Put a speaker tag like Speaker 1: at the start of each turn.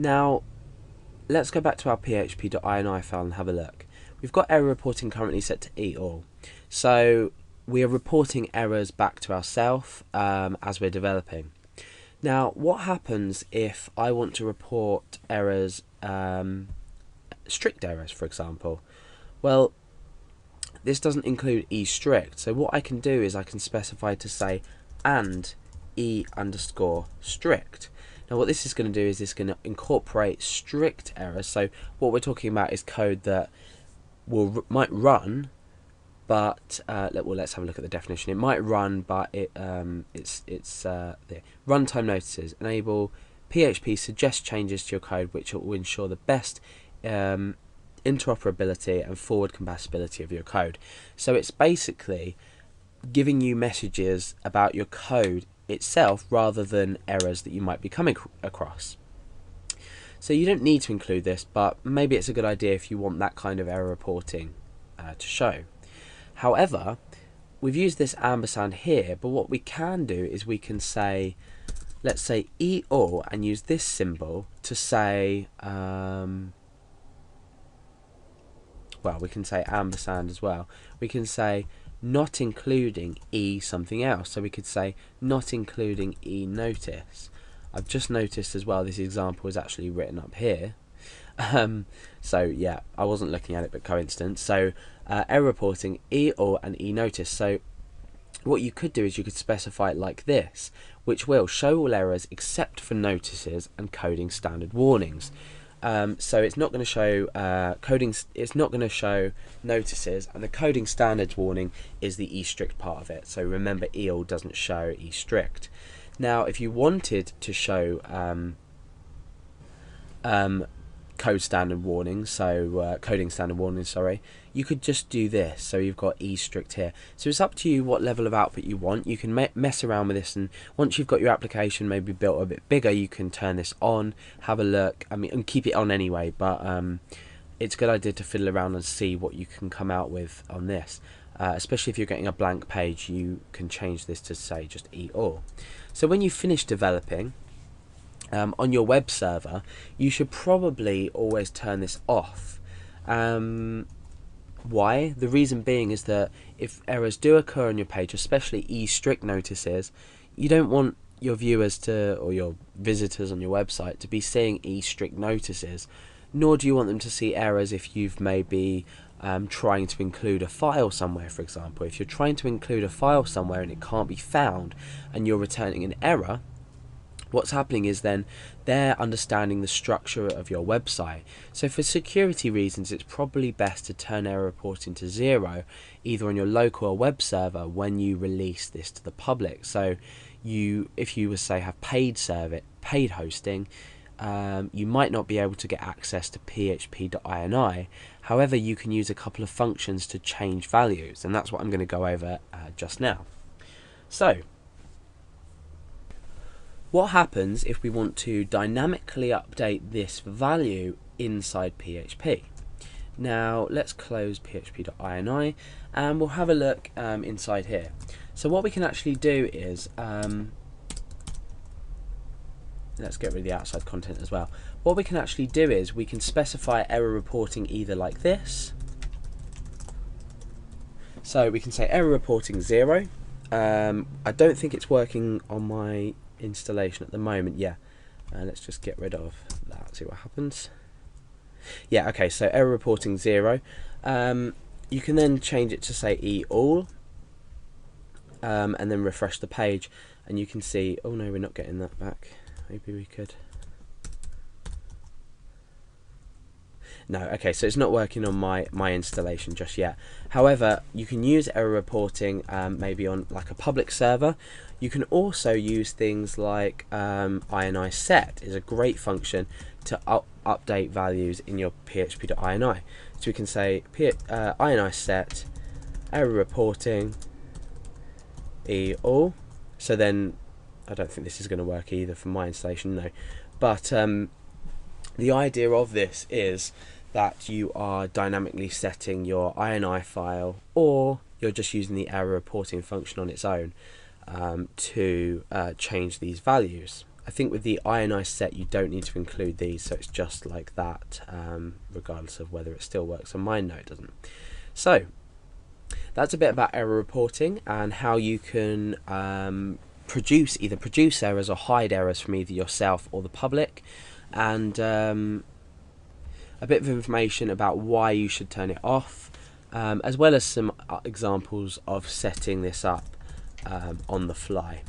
Speaker 1: Now, let's go back to our php.ini file and have a look. We've got error reporting currently set to E-all. So we are reporting errors back to ourselves as we're developing. Now, what happens if I want to report errors, strict errors, for example? Well, this doesn't include e-strict. So what I can do is I can specify to say and e_strict. Now what this is going to do is it's going to incorporate strict errors. So what we're talking about is code that might run, but let's have a look at the definition. It might run, but it's runtime notices enable PHP suggest changes to your code which will ensure the best interoperability and forward compatibility of your code. So it's basically giving you messages about your code itself rather than errors that you might be coming across. So you don't need to include this, but maybe it's a good idea if you want that kind of error reporting to show. However, we've used this ampersand here, but what we can do is we can say, let's say E-all, and use this symbol to say, well, we can say ampersand as well. We can say not including E something else. So we could say not including E notice. I've just noticed as well this example is actually written up here. So yeah, I wasn't looking at it, but coincidence. So error reporting E-all and E notice. So what you could do is you could specify it like this, which will show all errors except for notices and coding standard warnings. So it's not going to show it's not going to show notices, and the coding standards warning is the e-strict part of it. So remember, E-all doesn't show e-strict. Now, if you wanted to show code standard warnings, so coding standard warnings, sorry, you could just do this. So you've got e-strict here. So it's up to you what level of output you want. You can mess around with this, and once you've got your application maybe built a bit bigger, you can turn this on, have a look. I mean, and keep it on anyway, but it's a good idea to fiddle around and see what you can come out with on this. Especially if you're getting a blank page, you can change this to say just E-all. So when you finish developing on your web server, you should probably always turn this off. Why? The reason being is that if errors do occur on your page, especially e-strict notices, you don't want your viewers to, or your visitors on your website, to be seeing e-strict notices, nor do you want them to see errors if you've maybe trying to include a file somewhere. For example, if you're trying to include a file somewhere and it can't be found and you're returning an error, what's happening is then they're understanding the structure of your website. So for security reasons, it's probably best to turn error reporting to 0 either on your local or web server when you release this to the public. So if you say have paid hosting, you might not be able to get access to php.ini. However, you can use a couple of functions to change values, and that's what I'm going to go over just now. So what happens if we want to dynamically update this value inside PHP? Now let's close php.ini and we'll have a look inside here. So what we can actually do is let's get rid of the outside content as well. What we can actually do is we can specify error reporting either like this. So we can say error reporting 0. I don't think it's working on my installation at the moment. Yeah, let's just get rid of that, see what happens. Yeah, okay, so error reporting 0. You can then change it to say E-all, and then refresh the page, and you can see, oh no, we're not getting that back. Maybe we could. No, okay, so it's not working on my installation just yet. However, you can use error reporting maybe on like a public server. You can also use things like ini set is a great function to update values in your php.ini. So we can say ini set error reporting E-all. So then, I don't think this is going to work either for my installation, no. But the idea of this is that you are dynamically setting your ini file, or you're just using the error reporting function on its own to change these values. I think with the ionized set you don't need to include these, so it's just like that, regardless of whether it still works on mine. No, it doesn't. So that's a bit about error reporting and how you can either produce errors or hide errors from either yourself or the public, and a bit of information about why you should turn it off, as well as some examples of setting this up on the fly.